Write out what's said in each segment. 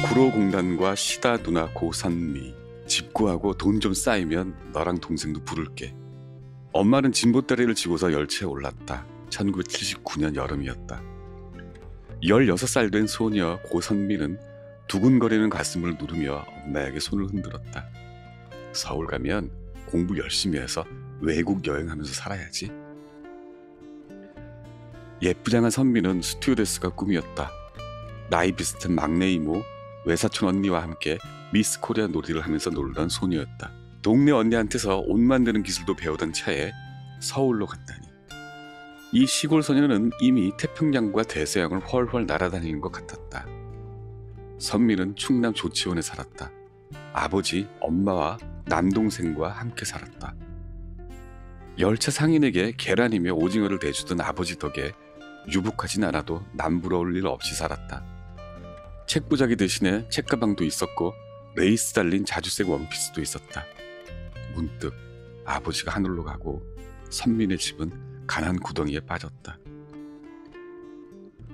구로공단과 시다 누나 고선미. 집 구하고 돈 좀 쌓이면 너랑 동생도 부를게. 엄마는 진보다리를 지고서 열차에 올랐다. 1979년 여름이었다. 16살 된 소녀 고선미는 두근거리는 가슴을 누르며 엄마에게 손을 흔들었다. 서울 가면 공부 열심히 해서 외국 여행하면서 살아야지. 예쁘장한 선미는 스튜어데스가 꿈이었다. 나이 비슷한 막내 이모, 외사촌 언니와 함께 미스 코리아 놀이를 하면서 놀던 소녀였다. 동네 언니한테서 옷 만드는 기술도 배우던 차에 서울로 갔다니. 이 시골 소녀는 이미 태평양과 대서양을 훨훨 날아다니는 것 같았다. 선미는 충남 조치원에 살았다. 아버지, 엄마와 남동생과 함께 살았다. 열차 상인에게 계란이며 오징어를 대주던 아버지 덕에 유복하진 않아도 남부러울 일 없이 살았다. 책보자기 대신에 책가방도 있었고 레이스 달린 자주색 원피스도 있었다. 문득 아버지가 하늘로 가고 선민의 집은 가난 구덩이에 빠졌다.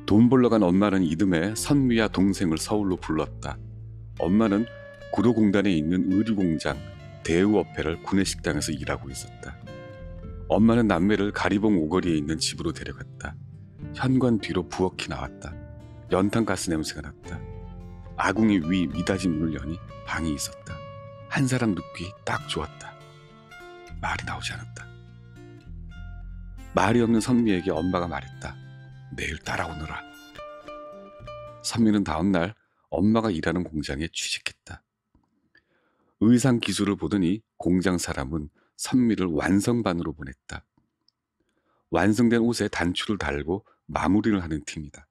돈 벌러 간 엄마는 이듬해 선미와 동생을 서울로 불렀다. 엄마는 구로공단에 있는 의류공장 대우어패럴 구내식당에서 일하고 있었다. 엄마는 남매를 가리봉 오거리에 있는 집으로 데려갔다. 현관 뒤로 부엌이 나왔다. 연탄가스 냄새가 났다. 아궁이 위 미닫이 문을 여니 방이 있었다. 한 사람 눕기 딱 좋았다. 말이 나오지 않았다. 말이 없는 선미에게 엄마가 말했다. 내일 따라오너라. 선미는 다음날 엄마가 일하는 공장에 취직했다. 의상 기술을 보더니 공장 사람은 선미를 완성반으로 보냈다. 완성된 옷에 단추를 달고 마무리를 하는 팀이다.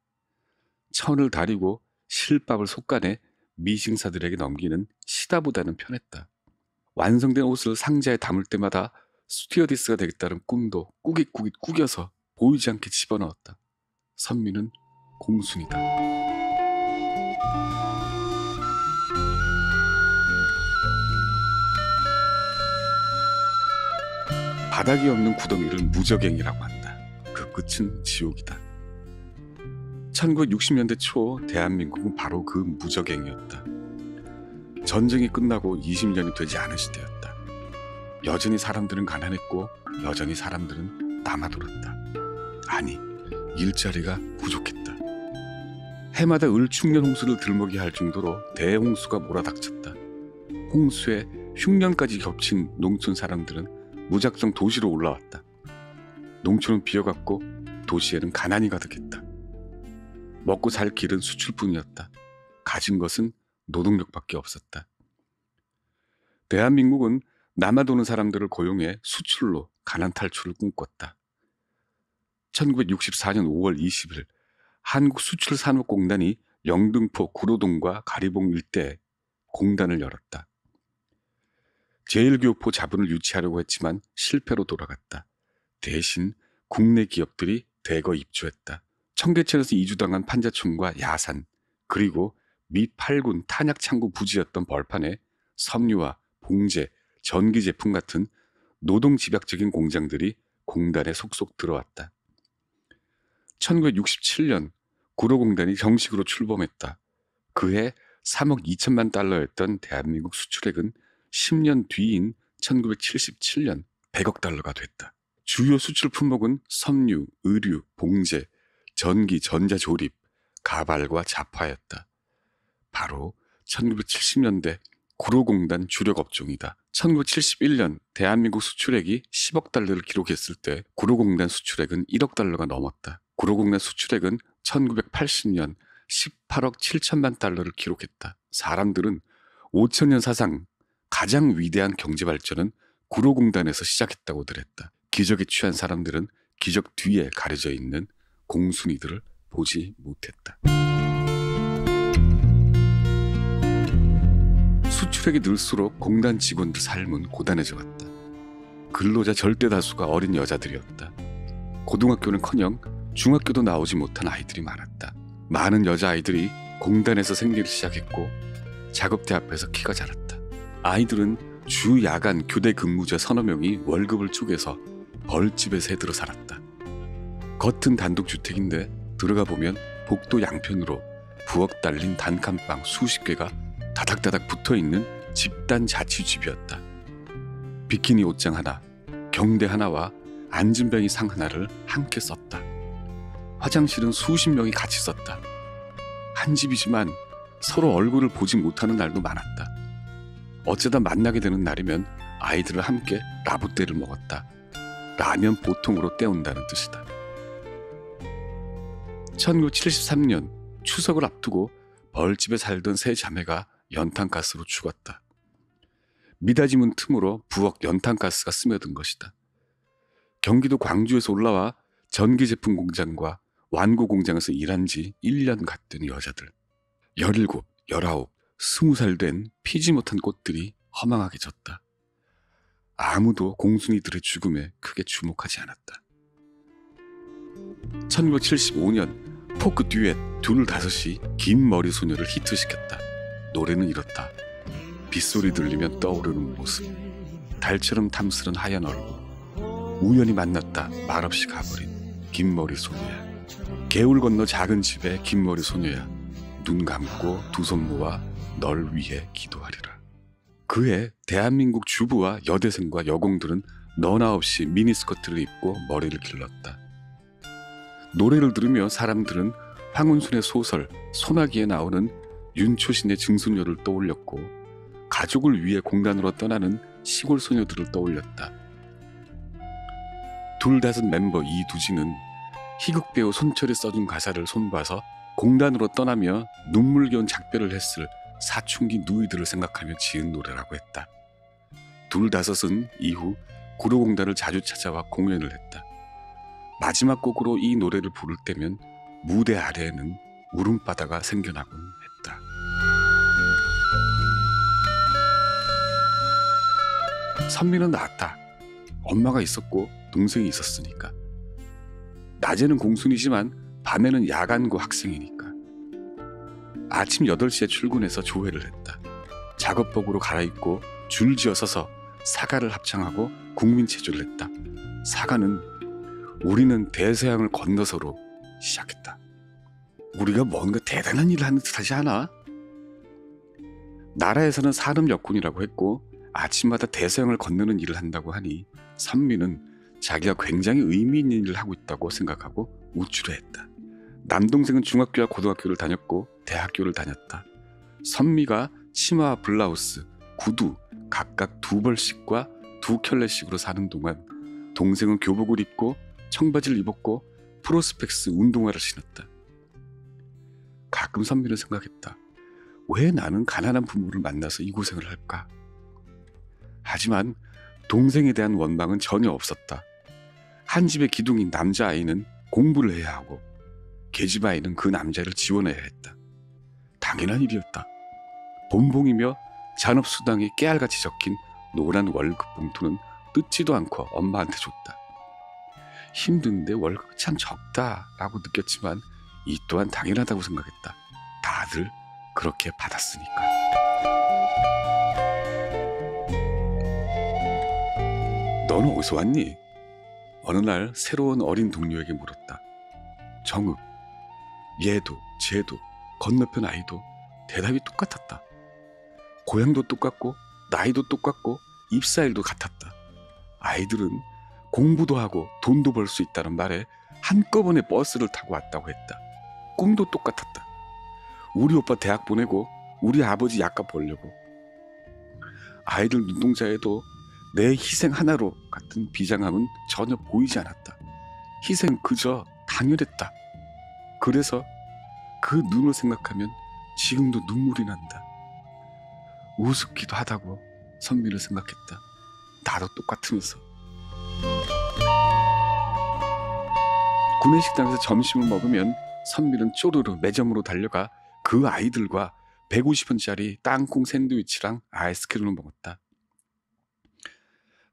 천을 다리고 실밥을 속간에 미싱사들에게 넘기는 시다보다는 편했다. 완성된 옷을 상자에 담을 때마다 스튜어디스가 되겠다는 꿈도 꾸깃꾸깃 꾸겨서 보이지 않게 집어넣었다. 선미는 공순이다. 바닥이 없는 구덩이를 무적행이라고 한다. 그 끝은 지옥이다. 1960년대 초 대한민국은 바로 그 무적행이었다. 전쟁이 끝나고 20년이 되지 않은 시대였다. 여전히 사람들은 가난했고 여전히 사람들은 남아돌았다. 아니, 일자리가 부족했다. 해마다 을축년 홍수를 들먹이 할 정도로 대홍수가 몰아닥쳤다. 홍수에 흉년까지 겹친 농촌 사람들은 무작정 도시로 올라왔다. 농촌은 비어갔고 도시에는 가난이 가득했다. 먹고 살 길은 수출뿐이었다. 가진 것은 노동력밖에 없었다. 대한민국은 남아도는 사람들을 고용해 수출로 가난 탈출을 꿈꿨다. 1964년 5월 20일 한국수출산업공단이 영등포 구로동과 가리봉 일대에 공단을 열었다. 제1교포 자본을 유치하려고 했지만 실패로 돌아갔다. 대신 국내 기업들이 대거 입주했다. 청계천에서 이주당한 판자촌과 야산, 그리고 미 8군 탄약창고 부지였던 벌판에 섬유와 봉제, 전기 제품 같은 노동집약적인 공장들이 공단에 속속 들어왔다. 1967년 구로공단이 정식으로 출범했다. 그해 3억 2천만 달러였던 대한민국 수출액은 10년 뒤인 1977년 100억 달러가 됐다. 주요 수출 품목은 섬유, 의류, 봉제, 전기, 전자조립, 가발과 자파였다. 바로 1970년대 구로공단 주력 업종이다. 1971년 대한민국 수출액이 10억 달러를 기록했을 때 구로공단 수출액은 1억 달러가 넘었다. 구로공단 수출액은 1980년 18억 7천만 달러를 기록했다. 사람들은 5천년 사상 가장 위대한 경제발전은 구로공단에서 시작했다고들 했다. 기적에 취한 사람들은 기적 뒤에 가려져 있는 공순이들을 보지 못했다. 수출액이 늘수록 공단 직원들 삶은 고단해져 갔다. 근로자 절대 다수가 어린 여자들이었다. 고등학교는커녕 중학교도 나오지 못한 아이들이 많았다. 많은 여자아이들이 공단에서 생리를 시작했고 작업대 앞에서 키가 자랐다. 아이들은 주 야간 교대 근무자 서너 명이 월급을 쪼개서 벌집에 새들어 살았다. 겉은 단독주택인데 들어가 보면 복도 양편으로 부엌 달린 단칸방 수십 개가 다닥다닥 붙어있는 집단 자취집이었다. 비키니 옷장 하나, 경대 하나와 안전뱅이 상 하나를 함께 썼다. 화장실은 수십 명이 같이 썼다. 한 집이지만 서로 얼굴을 보지 못하는 날도 많았다. 어쩌다 만나게 되는 날이면 아이들을 함께 라부떼를 먹었다. 라면 보통으로 때운다는 뜻이다. 1973년 추석을 앞두고 벌집에 살던 세 자매가 연탄가스로 죽었다. 미닫이문 틈으로 부엌 연탄가스가 스며든 것이다. 경기도 광주에서 올라와 전기제품 공장과 완구 공장에서 일한 지 1년 갔던 여자들. 17, 19, 20살 된 피지 못한 꽃들이 허망하게 졌다. 아무도 공순이들의 죽음에 크게 주목하지 않았다. 1975년 포크 듀엣 둘 다섯이 긴 머리 소녀를 히트시켰다. 노래는 이렇다. 빗소리 들리면 떠오르는 모습, 달처럼 탐스런 하얀 얼굴, 우연히 만났다 말없이 가버린 긴 머리 소녀야. 개울 건너 작은 집에 긴 머리 소녀야. 눈 감고 두 손 모아 널 위해 기도하리라. 그해 대한민국 주부와 여대생과 여공들은 너나 없이 미니스커트를 입고 머리를 길렀다. 노래를 들으며 사람들은 황운순의 소설 소나기에 나오는 윤초신의 증손녀를 떠올렸고 가족을 위해 공단으로 떠나는 시골 소녀들을 떠올렸다. 둘다섯 멤버 이두지는 희극배우 손철이 써준 가사를 손봐서 공단으로 떠나며 눈물겨운 작별을 했을 사춘기 누이들을 생각하며 지은 노래라고 했다. 둘다섯은 이후 구로공단을 자주 찾아와 공연을 했다. 마지막 곡으로 이 노래를 부를 때면 무대 아래에는 울음바다가 생겨나곤 했다. 선미는 나았다. 엄마가 있었고 동생이 있었으니까. 낮에는 공순이지만 밤에는 야간고 학생이니까. 아침 8시에 출근해서 조회를 했다. 작업복으로 갈아입고 줄지어 서서 사과를 합창하고 국민체조를 했다. 사과는 우리는 대서양을 건너서로 시작했다. 우리가 뭔가 대단한 일을 하는 듯하지 않아? 나라에서는 산업여군이라고 했고 아침마다 대서양을 건너는 일을 한다고 하니 선미는 자기가 굉장히 의미 있는 일을 하고 있다고 생각하고 우쭐해했다. 남동생은 중학교와 고등학교를 다녔고 대학교를 다녔다. 선미가 치마와 블라우스, 구두 각각 2벌씩과 2켤레씩으로 사는 동안 동생은 교복을 입고 청바지를 입었고 프로스펙스 운동화를 신었다. 가끔 선미는 생각했다. 왜 나는 가난한 부모를 만나서 이 고생을 할까? 하지만 동생에 대한 원망은 전혀 없었다. 한 집의 기둥인 남자아이는 공부를 해야 하고 계집아이는 그 남자를 지원해야 했다. 당연한 일이었다. 본봉이며 잔업수당이 깨알같이 적힌 노란 월급 봉투는 뜯지도 않고 엄마한테 줬다. 힘든데 월급이 참 적다라고 느꼈지만 이 또한 당연하다고 생각했다. 다들 그렇게 받았으니까. 너는 어디서 왔니? 어느 날 새로운 어린 동료에게 물었다. 정읍. 얘도 쟤도 건너편 아이도 대답이 똑같았다. 고향도 똑같고 나이도 똑같고 입사일도 같았다. 아이들은 공부도 하고 돈도 벌 수 있다는 말에 한꺼번에 버스를 타고 왔다고 했다. 꿈도 똑같았다. 우리 오빠 대학 보내고 우리 아버지 약값 벌려고. 아이들 눈동자에도 내 희생 하나로 같은 비장함은 전혀 보이지 않았다. 희생 그저 당연했다. 그래서 그 눈을 생각하면 지금도 눈물이 난다. 우습기도 하다고 선미를 생각했다. 나도 똑같으면서. 구내식당에서 점심을 먹으면 선미는 쪼르르 매점으로 달려가 그 아이들과 150원짜리 땅콩 샌드위치랑 아이스크림을 먹었다.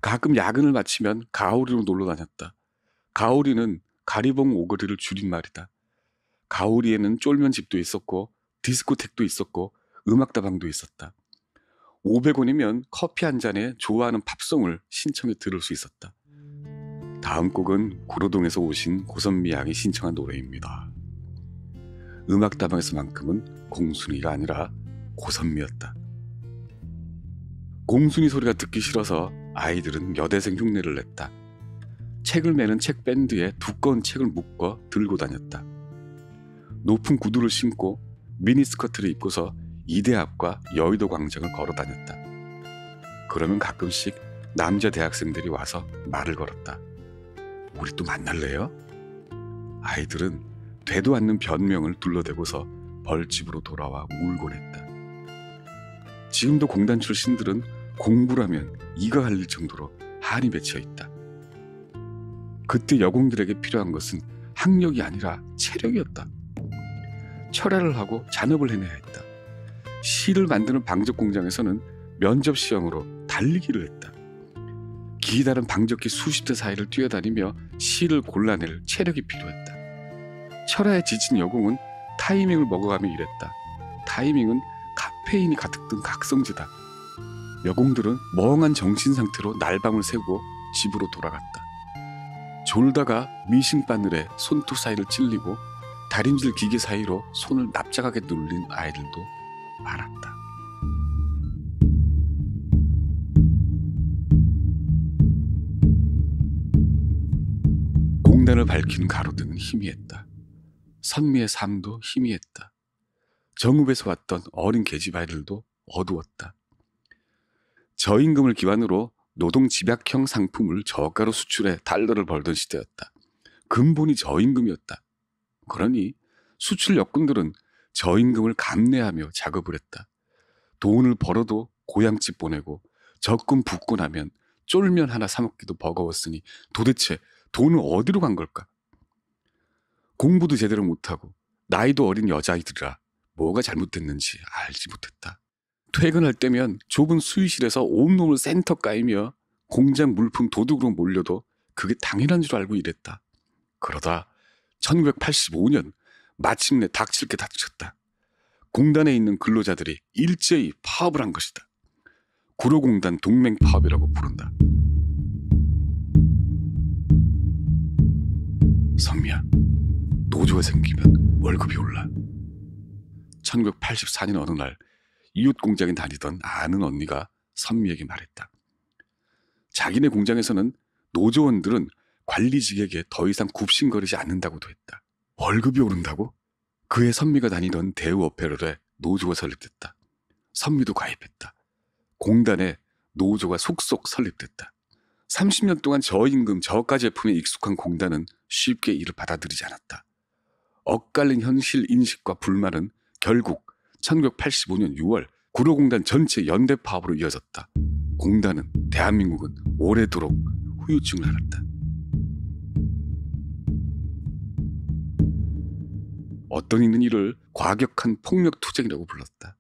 가끔 야근을 마치면 가오리로 놀러 다녔다. 가오리는 가리봉 오거리를 줄임말이다. 가오리에는 쫄면집도 있었고 디스코텍도 있었고 음악다방도 있었다. 500원이면 커피 한 잔에 좋아하는 팝송을 신청해 들을 수 있었다. 다음 곡은 구로동에서 오신 고선미 양이 신청한 노래입니다. 음악다방에서만큼은 공순이가 아니라 고선미였다. 공순이 소리가 듣기 싫어서 아이들은 여대생 흉내를 냈다. 책을 매는 책밴드에 두꺼운 책을 묶어 들고 다녔다. 높은 구두를 신고 미니스커트를 입고서 이대 앞과 여의도 광장을 걸어 다녔다. 그러면 가끔씩 남자 대학생들이 와서 말을 걸었다. 우리 또 만날래요? 아이들은 되도 않는 변명을 둘러대고서 벌집으로 돌아와 울곤 했다. 지금도 공단 출신들은 공부라면 이가 갈릴 정도로 한이 맺혀 있다. 그때 여공들에게 필요한 것은 학력이 아니라 체력이었다. 철야를 하고 잔업을 해내야 했다. 시를 만드는 방적 공장에서는 면접 시험으로 달리기를 했다. 기다란 방적기 수십 대 사이를 뛰어다니며 시를 골라낼 체력이 필요했다. 철야에 지친 여공은 타이밍을 먹어가며 일했다. 타이밍은 카페인이 가득 든 각성제다. 여공들은 멍한 정신 상태로 날밤을 새고 집으로 돌아갔다. 졸다가 미싱바늘에 손톱 사이를 찔리고 다림질 기계 사이로 손을 납작하게 눌린 아이들도 많았다. 공단을 밝히는 가로등은 희미했다. 선미의 삶도 희미했다. 정읍에서 왔던 어린 계집아이들도 어두웠다. 저임금을 기반으로 노동 집약형 상품을 저가로 수출해 달러를 벌던 시대였다. 근본이 저임금이었다. 그러니 수출 역군들은 저임금을 감내하며 작업을 했다. 돈을 벌어도 고향집 보내고 적금 붓고 나면 쫄면 하나 사 먹기도 버거웠으니 도대체 돈은 어디로 간 걸까? 공부도 제대로 못하고 나이도 어린 여자아이들이라 뭐가 잘못됐는지 알지 못했다. 퇴근할 때면 좁은 수의실에서 온몸을 센터 까이며 공장 물품 도둑으로 몰려도 그게 당연한 줄 알고 일했다. 그러다 1985년 마침내 닥칠 게 닥쳤다. 공단에 있는 근로자들이 일제히 파업을 한 것이다. 구로공단 동맹파업이라고 부른다. 선미야, 노조가 생기면 월급이 올라. 1984년 어느 날 이웃 공장에 다니던 아는 언니가 선미에게 말했다. 자기네 공장에서는 노조원들은 관리직에게 더 이상 굽신거리지 않는다고도 했다. 월급이 오른다고? 그해 선미가 다니던 대우오페럴에 노조가 설립됐다. 선미도 가입했다. 공단에 노조가 속속 설립됐다. 30년 동안 저임금 저가 제품에 익숙한 공단은 쉽게 이를 받아들이지 않았다. 엇갈린 현실 인식과 불만은 결국 1985년 6월 구로공단 전체 연대 파업으로 이어졌다. 공단은, 대한민국은 오래도록 후유증을 앓았다. 어떤 이는 이를 과격한 폭력 투쟁이라고 불렀다.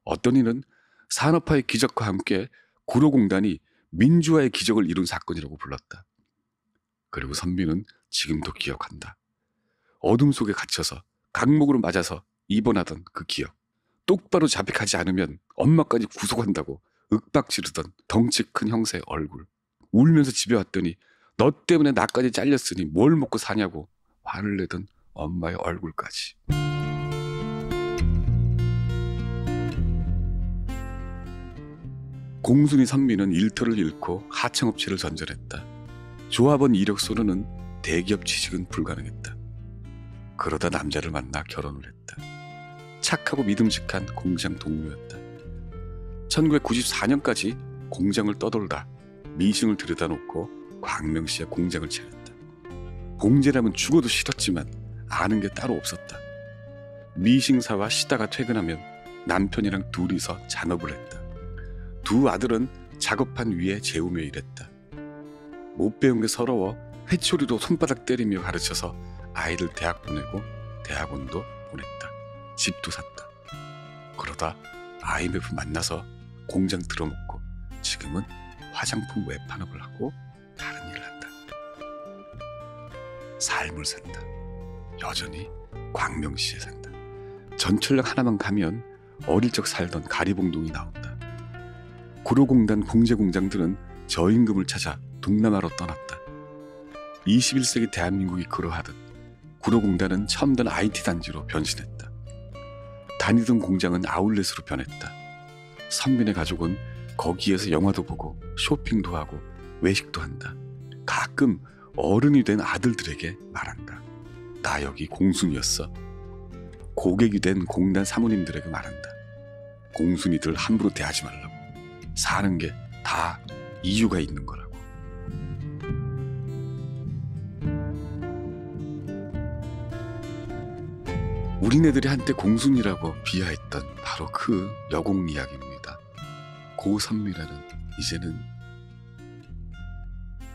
어떤 이는 산업화의 기적과 함께 구로공단이 민주화의 기적을 이룬 사건이라고 불렀다. 그리고 선미는 지금도 기억한다. 어둠 속에 갇혀서 강목으로 맞아서 입원하던 그 기억. 똑바로 자백하지 않으면 엄마까지 구속한다고 윽박 지르던 덩치 큰 형사의 얼굴. 울면서 집에 왔더니 너 때문에 나까지 잘렸으니 뭘 먹고 사냐고 화를 내던 엄마의 얼굴까지. 공순이 선미는 일터를 잃고 하청업체를 전전했다. 조합원 이력서로는 대기업 취직은 불가능했다. 그러다 남자를 만나 결혼을 했다. 착하고 믿음직한 공장 동료였다. 1994년까지 공장을 떠돌다 미싱을 들여다놓고 광명시에 공장을 차렸다. 봉제라면 죽어도 싫었지만 아는 게 따로 없었다. 미싱사와 쉬다가 퇴근하면 남편이랑 둘이서 잔업을 했다. 두 아들은 작업판 위에 재우며 일했다. 못 배운 게 서러워 회초리로 손바닥 때리며 가르쳐서 아이들 대학 보내고 대학원도 보냈다. 집도 샀다. 그러다 IMF 만나서 공장 들어먹고 지금은 화장품 외판업을 하고 다른 일을 한다. 삶을 산다. 여전히 광명시에 산다. 전철역 하나만 가면 어릴 적 살던 가리봉동이 나온다. 구로공단 공제공장들은 저임금을 찾아 동남아로 떠났다. 21세기 대한민국이 그러하듯 구로공단은 첨단 IT 단지로 변신했다. 다니던 공장은 아울렛으로 변했다. 선민의 가족은 거기에서 영화도 보고 쇼핑도 하고 외식도 한다. 가끔 어른이 된 아들들에게 말한다. 나 여기 공순이었어. 고객이 된 공단 사모님들에게 말한다. 공순이들 함부로 대하지 말라고. 사는 게 다 이유가 있는 거라고. 우리네들이 한때 공순이라고 비하했던 바로 그 여공 이야기입니다. 고선미라는 이제는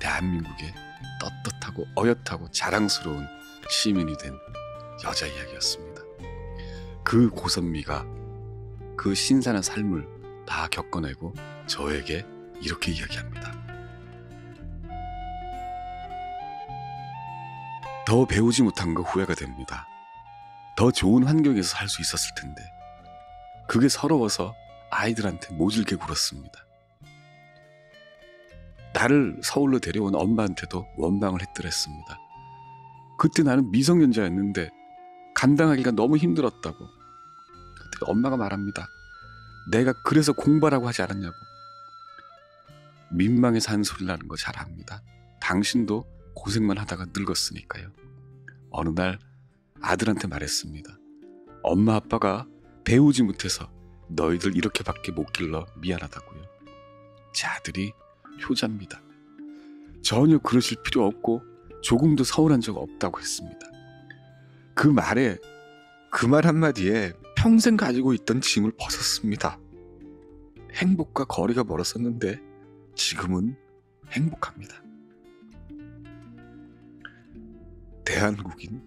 대한민국의 떳떳하고 어엿하고 자랑스러운 시민이 된 여자 이야기였습니다. 그 고선미가 그 신선한 삶을 다 겪어내고 저에게 이렇게 이야기합니다. 더 배우지 못한 거 후회가 됩니다. 더 좋은 환경에서 살 수 있었을 텐데 그게 서러워서 아이들한테 모질게 굴었습니다. 나를 서울로 데려온 엄마한테도 원망을 했더랬습니다. 그때 나는 미성년자였는데 감당하기가 너무 힘들었다고. 그때 엄마가 말합니다. 내가 그래서 공부하라고 하지 않았냐고. 민망해서 한 소리 나는 거 잘 압니다. 당신도 고생만 하다가 늙었으니까요. 어느 날 아들한테 말했습니다. 엄마 아빠가 배우지 못해서 너희들 이렇게밖에 못 길러 미안하다고요. 제 아들이 효자입니다. 전혀 그러실 필요 없고 조금도 서운한 적 없다고 했습니다. 그 말 한마디에 평생 가지고 있던 짐을 벗었습니다. 행복과 거리가 멀었었는데 지금은 행복합니다. 대한국인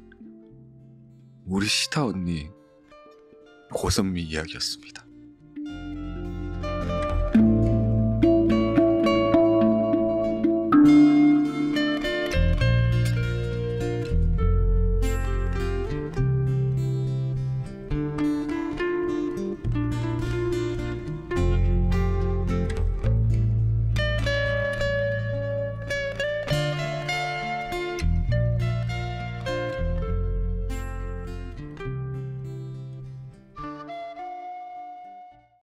우리 시타 언니 고선미 이야기였습니다.